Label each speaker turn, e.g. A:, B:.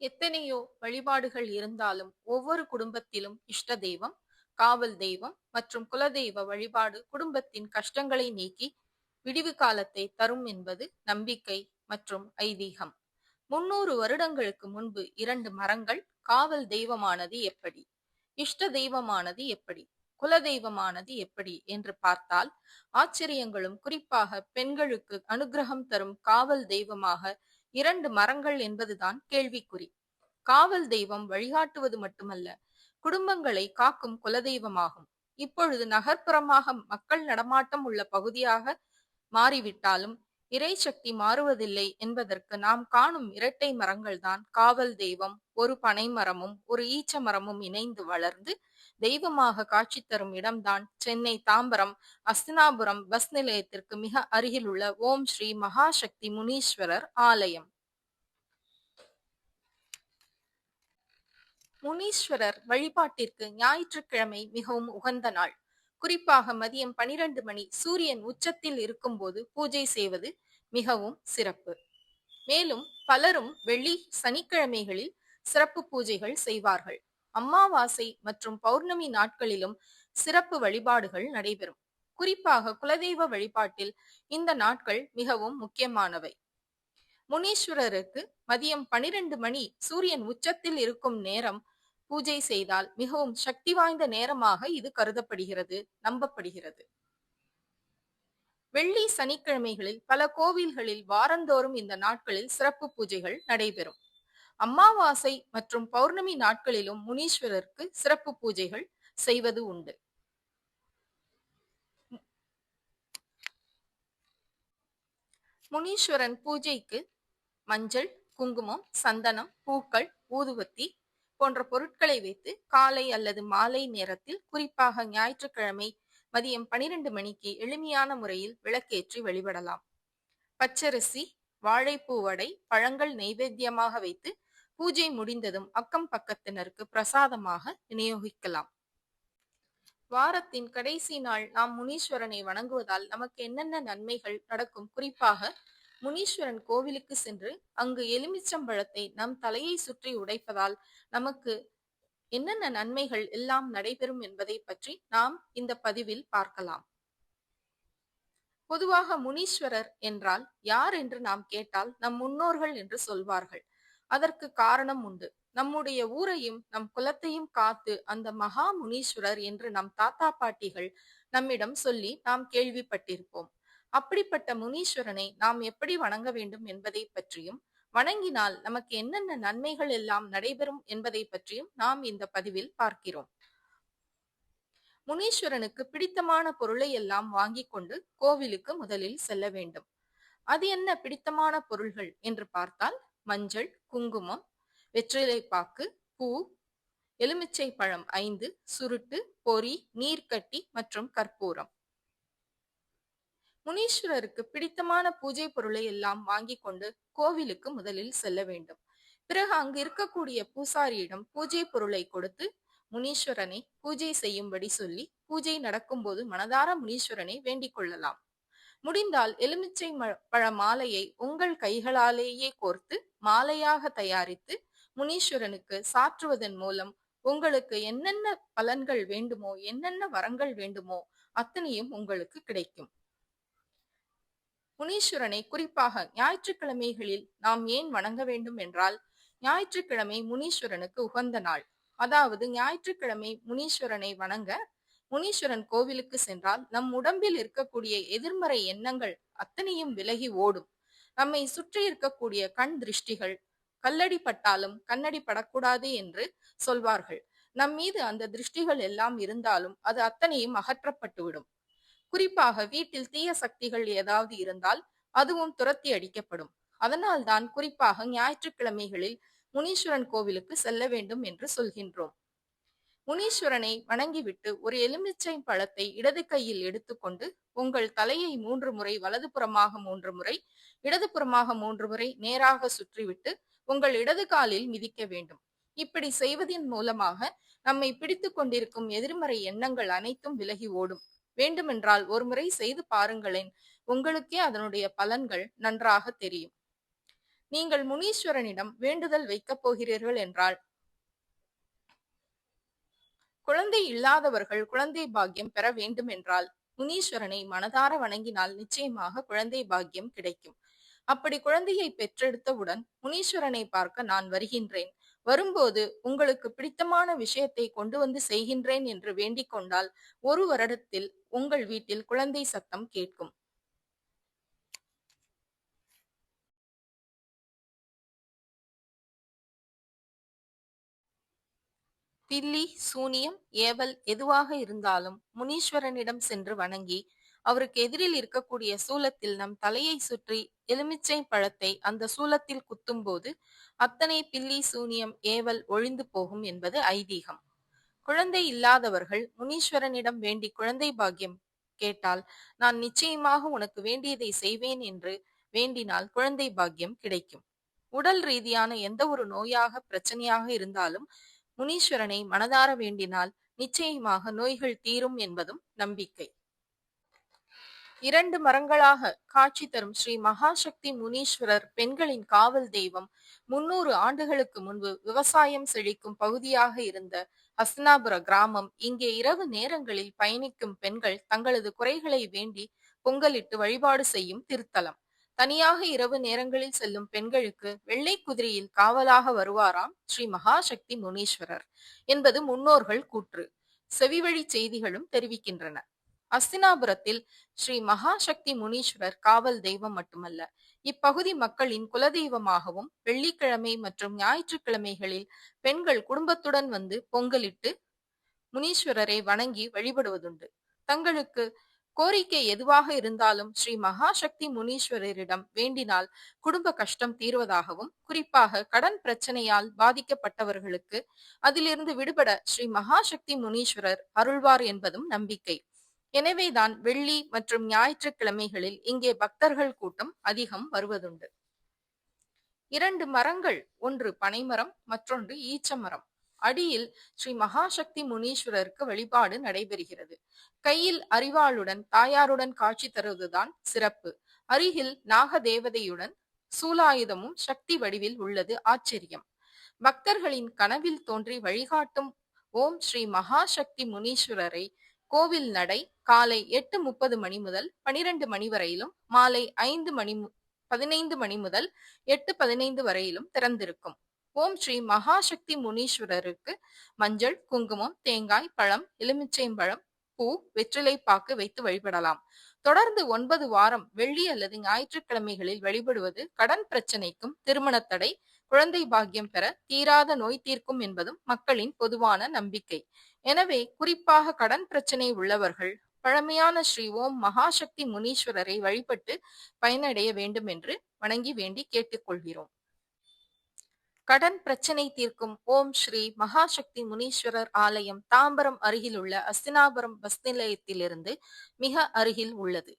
A: எத்தனையோ வழிபாடுகள் இருந்தாலும் ஒவ்வொரு குடும்பத்திலும் இஷ்ட தெய்வம், காவல் தெய்வம் மற்றும் குலதெய்வ வழிபாடு குடும்பத்தின் கஷ்டங்களை நீக்கி விடிவு காலத்தை தரும் என்பது நம்பிக்கை மற்றும் ஐதீகம். 300 வருடங்களுக்கு முன்பு 2 மரங்கள் காவல் தெய்வமானது எப்படி, இஷ்ட தெய்வமானது எப்படி, குலதெய்வமானது எப்படி என்று பார்த்தால் ஆச்சரியங்களும், குறிப்பாக பெண்களுக்கு அனுகிரகம் தரும் காவல் தெய்வமாக 2 மரங்கள் என்பதுதான் கேள்விக்குறி. காவல் தெய்வம் வழிகாட்டுவது மட்டுமல்ல, குடும்பங்களை காக்கும் குலதெய்வமாகும். இப்பொழுது நகர்ப்புறமாக மக்கள் நடமாட்டம் உள்ள பகுதியாக மாறிவிட்டாலும் இறை சக்தி மாறுவதில்லை என்பதற்கு நாம் காணும் இரட்டை மரங்கள்தான் காவல் தெய்வம். ஒரு பனை மரமும் ஒரு ஈச்ச மரமும் இணைந்து வளர்ந்து தெய்வமாக காட்சி தரும் இடம்தான் சென்னை தாம்பரம் அஸ்தினாபுரம் பஸ் நிலையத்திற்கு மிக அருகில் உள்ள ஓம் ஸ்ரீ மகாசக்தி முனீஸ்வரர் ஆலயம். முனீஸ்வரர் வழிபாட்டிற்கு ஞாயிற்றுக்கிழமை மிகவும் உகந்த நாள். குறிப்பாக மதியம் 12 மணி சூரியன் உச்சத்தில் இருக்கும்போது பூஜை செய்வது மிகவும் சிறப்பு. மேலும் பலரும் வெள்ளி சனிக்கிழமைகளில் சிறப்பு பூஜைகள் செய்வார்கள். அமாவாசை மற்றும் பௌர்ணமி நாட்களிலும் சிறப்பு வழிபாடுகள் நடைபெறும். குறிப்பாக குலதெய்வ வழிபாட்டில் இந்த நாட்கள் மிகவும் முக்கியமானவை. முனீஸ்வரருக்கு மதியம் 12 மணி சூரியன் உச்சத்தில் இருக்கும் நேரம் பூஜை செய்தால் மிகவும் சக்தி வாய்ந்த நேரமாக இது கருதப்படுகிறது, நம்பப்படுகிறது. வெள்ளி சனிக்கிழமைகளில் பல கோவில்களில் வாரந்தோறும் இந்த நாட்களில் சிறப்பு பூஜைகள் நடைபெறும். அமாவாசை மற்றும் பௌர்ணமி நாட்களிலும் முனீஸ்வரருக்கு சிறப்பு பூஜைகள் செய்வது உண்டு. முனீஸ்வரன் பூஜைக்கு மஞ்சள், குங்குமம், சந்தனம், பூக்கள், ஊதுவத்தி போன்ற பொருட்களை வைத்து காலை அல்லது மாலை நேரத்தில், குறிப்பாக ஞாயிற்றுக்கிழமை மதியம் 12 மணிக்கு எளிமையான முறையில் விளக்கேற்றி வழிபடலாம். பச்சரிசி, வாழைப்பூ வடை, பழங்கள் நைவேத்தியமாக வைத்து பூஜை முடிந்ததும் அக்கம் பக்கத்தினருக்கு பிரசாதமாக விநியோகிக்கலாம். வாரத்தின் கடைசி நாள் நாம் முனீஸ்வரனை வணங்குவதால் நமக்கு என்னென்ன நன்மைகள் நடக்கும்? குறிப்பாக முனீஸ்வரன் கோவிலுக்கு சென்று அங்கு எலுமிச்சம்பழத்தை நம் தலையை சுற்றி உடைப்பதால் நமக்கு என்னென்ன நன்மைகள் எல்லாம் நடைபெறும் என்பதை பற்றி நாம் இந்த பதிவில் பார்க்கலாம். பொதுவாக முனீஸ்வரர் என்றால் யார் என்று நாம் கேட்டால் நம் முன்னோர்கள் என்று சொல்வார்கள். அதற்கு காரணம் உண்டு. நம்முடைய ஊரையும் நம் குலத்தையும் காத்து அந்த மகா முனீஸ்வரர் என்று நம் தாத்தா பாட்டிகள் நம்மிடம் சொல்லி நாம் கேள்விப்பட்டிருப்போம். அப்படிப்பட்ட முனீஸ்வரனை நாம் எப்படி வணங்க வேண்டும் என்பதை பற்றியும், வணங்கினால் நமக்கு என்னென்ன நன்மைகள் எல்லாம் நடைபெறும் என்பதை பற்றியும் நாம் இந்த பதிவில் பார்க்கிறோம். முனீஸ்வரனுக்கு பிடித்தமான பொருளை எல்லாம் வாங்கி கொண்டு கோவிலுக்கு முதலில் செல்ல வேண்டும். அது என்ன பிடித்தமான பொருள்கள் என்று பார்த்தால் மஞ்சள், குங்குமம், வெற்றிலைப்பாக்கு, பூ, எலுமிச்சை பழம் 5, சுருட்டு, பொறி, நீர்க்கட்டி மற்றும் கற்பூரம். முனீஸ்வரருக்கு பிடித்தமான பூஜை பொருளை எல்லாம் வாங்கி கொண்டு கோவிலுக்கு முதலில் செல்ல வேண்டும். பிறகு அங்கு இருக்கக்கூடிய பூசாரியிடம் பூஜை பொருளை கொடுத்து முனீஸ்வரனை பூஜை செய்யும்படி சொல்லி பூஜை நடக்கும் போது மனதார முனீஸ்வரனை வேண்டிக் கொள்ளலாம். முடிந்தால் எலுமிச்சை பழ மாலையை உங்கள் கைகளாலேயே கோர்த்து மாலையாக தயாரித்து முனீஸ்வரனுக்கு சாற்றுவதன் மூலம் உங்களுக்கு என்னென்ன பலன்கள் வேண்டுமோ, என்னென்ன வரங்கள் வேண்டுமோ அத்தனையும் உங்களுக்கு கிடைக்கும். முனீஸ்வரனை குறிப்பாக ஞாயிற்றுக்கிழமைகளில் நாம் ஏன் வணங்க வேண்டும் என்றால், ஞாயிற்றுக்கிழமை முனீஸ்வரனுக்கு உகந்த நாள். அதாவது ஞாயிற்றுக்கிழமை முனீஸ்வரனை வணங்க முனீஸ்வரன் கோவிலுக்கு சென்றால் நம் உடம்பில் இருக்கக்கூடிய எதிர்மறை எண்ணங்கள் அத்தனையும் விலகி ஓடும். நம்மை சுற்றி இருக்கக்கூடிய கண் திருஷ்டிகள், கல்லடி பட்டாலும் கண்ணடி படக்கூடாது என்று சொல்வார்கள். நம் மீது அந்த திருஷ்டிகள் எல்லாம் இருந்தாலும் அது அத்தனையும் அகற்றப்பட்டுவிடும். குறிப்பாக வீட்டில் தீய சக்திகள் ஏதாவது இருந்தால் அதுவும் துரத்தி அடிக்கப்படும். அதனால் தான் குறிப்பாக ஞாயிற்றுக்கிழமைகளில் முனீஸ்வரன் கோவிலுக்கு செல்ல வேண்டும் என்று சொல்கின்றோம். முனீஸ்வரனை வணங்கிவிட்டு ஒரு எலுமிச்சை பழத்தை இடது கையில் எடுத்துக்கொண்டு உங்கள் தலையை 3 முறை, வலதுபுறமாக 3 முறை, இடதுபுறமாக 3 முறை நேராக சுற்றிவிட்டு உங்கள் இடது காலில் மிதிக்க வேண்டும். இப்படி செய்வதன் மூலமாக நம்மை பிடித்து கொண்டிருக்கும் எதிர்மறை எண்ணங்கள் அனைத்தும் விலகி ஓடும். வேண்டுமென்றால் ஒரு முறை செய்து பாருங்களேன், உங்களுக்கே அதனுடைய பலன்கள் நன்றாக தெரியும். நீங்கள் முனீஸ்வரனிடம் வேண்டுதல் வைக்கப் போகிறீர்கள் என்றால், குழந்தை இல்லாதவர்கள் குழந்தை பாக்கியம் பெற வேண்டும் என்றால் முனீஸ்வரனை மனதார வணங்கினால் நிச்சயமாக குழந்தை பாக்கியம் கிடைக்கும். அப்படி குழந்தையை பெற்றெடுத்தவுடன் முனீஸ்வரனை பார்க்க நான் வருகின்றேன். வரும்போது உங்களுக்கு பிடித்தமான விஷயத்தை கொண்டு வந்து செய்கின்றேன் என்று வேண்டிக் கொண்டால் 1 வருடத்தில் உங்கள் வீட்டில் குழந்தை சத்தம் கேட்கும். பில்லி, சூனியம், ஏவல் எதுவாக இருந்தாலும் முனீஸ்வரனிடம் சென்று வணங்கி அவருக்கு எதிரில் இருக்கக்கூடிய சூலத்தில் நம் தலையை சுற்றி எலுமிச்சை பழத்தை அந்த சூலத்தில் குத்தும்போது அத்தனை பில்லி, சூனியம், ஏவல் ஒழிந்து போகும் என்பது ஐதீகம். குழந்தை இல்லாதவர்கள் முனீஸ்வரனிடம் வேண்டி குழந்தை பாக்கியம் கேட்டால் நான் நிச்சயமாக உனக்கு வேண்டியதை செய்வேன் என்று வேண்டினால் குழந்தை பாக்கியம் கிடைக்கும். உடல் ரீதியான எந்த ஒரு நோயாக பிரச்சனையாக இருந்தாலும் முனீஸ்வரனை மனதார வேண்டினால் நிச்சயமாக நோய்கள் தீரும் என்பதும் நம்பிக்கை. 2 மரங்களாக காட்சி தரும் ஸ்ரீ மகாசக்தி முனீஸ்வரர் பெண்களின் காவல் தெய்வம். 300 ஆண்டுகளுக்கு முன்பு விவசாயம் செழிக்கும் பகுதியாக இருந்த ஹஸ்தினாபுர கிராமம். இங்கே இரவு நேரங்களில் பயணிக்கும் பெண்கள் தங்களது குறைகளை வேண்டி பொங்கலிட்டு வழிபாடு செய்யும் திருத்தலம். தனியாக இரவு நேரங்களில் செல்லும் பெண்களுக்கு வெள்ளை குதிரையில் காவலாக வருவாராம் ஸ்ரீ மகாசக்தி முனீஸ்வரர் என்பது முன்னோர்கள் கூற்று. செவிவழி செய்திகளும் தெரிவிக்கின்றன. அஸ்தினாபுரத்தில் ஸ்ரீ மகாசக்தி முனீஸ்வரர் காவல் தெய்வம் மட்டுமல்ல, இப்பகுதி மக்களின் குலதெய்வமாகவும் வெள்ளிக்கிழமை மற்றும் ஞாயிற்றுக்கிழமைகளில் பெண்கள் குடும்பத்துடன் வந்து பொங்கலிட்டு முனீஸ்வரரை வணங்கி வழிபடுவதுண்டு. தங்களுக்கு கோரிக்கை எதுவாக இருந்தாலும் ஸ்ரீ மகாசக்தி முனீஸ்வரரிடம் வேண்டினால் குடும்ப கஷ்டம் தீர்வதாகவும், குறிப்பாக கடன் பிரச்சனையால் பாதிக்கப்பட்டவர்களுக்கு அதிலிருந்து விடுபட ஸ்ரீ மகாசக்தி முனீஸ்வரர் அருள்வார் என்பதும் நம்பிக்கை. எனவேதான் வெள்ளி மற்றும் ஞாயிற்றுக்கிழமைகளில் இங்கே பக்தர்கள் கூட்டம் அதிகம் வருவதுண்டு. 2 மரங்கள், ஒன்று பனைமரம், மற்றொன்று ஈச்சமரம். அடியில் ஸ்ரீ மகாசக்தி முனீஸ்வரருக்கு வழிபாடு நடைபெறுகிறது. கையில் அரிவாளுடன் தாயாருடன் காட்சி தருவதுதான் சிறப்பு. அருகில் நாக தேவதையுடன் சூலாயுதமும் சக்தி வடிவில் உள்ளது ஆச்சரியம். பக்தர்களின் கனவில் தோன்றி வழிகாட்டும் ஓம் ஸ்ரீ மகாசக்தி முனீஸ்வரரை கோவில் நடை காலை 8:30 மணி முதல் 12 மணி வரையிலும், மாலை 15 மணி முதல் 8:15 வரையிலும் திறந்திருக்கும். ஓம் ஸ்ரீ மகாசக்தி முனீஸ்வரருக்கு மஞ்சள், குங்குமம், தேங்காய், பழம், எலுமிச்சைம்பழம், பூ, வெற்றிலை பாக்கு வைத்து வழிபடலாம். தொடர்ந்து 9 வாரம் வெள்ளி அல்லது ஞாயிற்றுக்கிழமைகளில் வழிபடுவது கடன் பிரச்சனைக்கும், திருமண தடை, குழந்தை பாக்கியம் பெற, தீராத நோய் தீர்க்கும் என்பதும் மக்களின் பொதுவான நம்பிக்கை. எனவே குறிப்பாக கடன் பிரச்சனை உள்ளவர்கள் பழமையான ஸ்ரீ ஓம் மகாசக்தி முனீஸ்வரரை வழிபட்டு பயனடைய வேண்டும் என்று வணங்கி வேண்டி கேட்டுக்கொள்கிறோம். கடன் பிரச்சனை தீர்க்கும் ஓம் ஸ்ரீ மகாசக்தி முனீஸ்வரர் ஆலயம் தாம்பரம் அருகில் உள்ள அஸ்தினாபுரம் பஸ் நிலையத்திலிருந்து மிக அருகில் உள்ளது.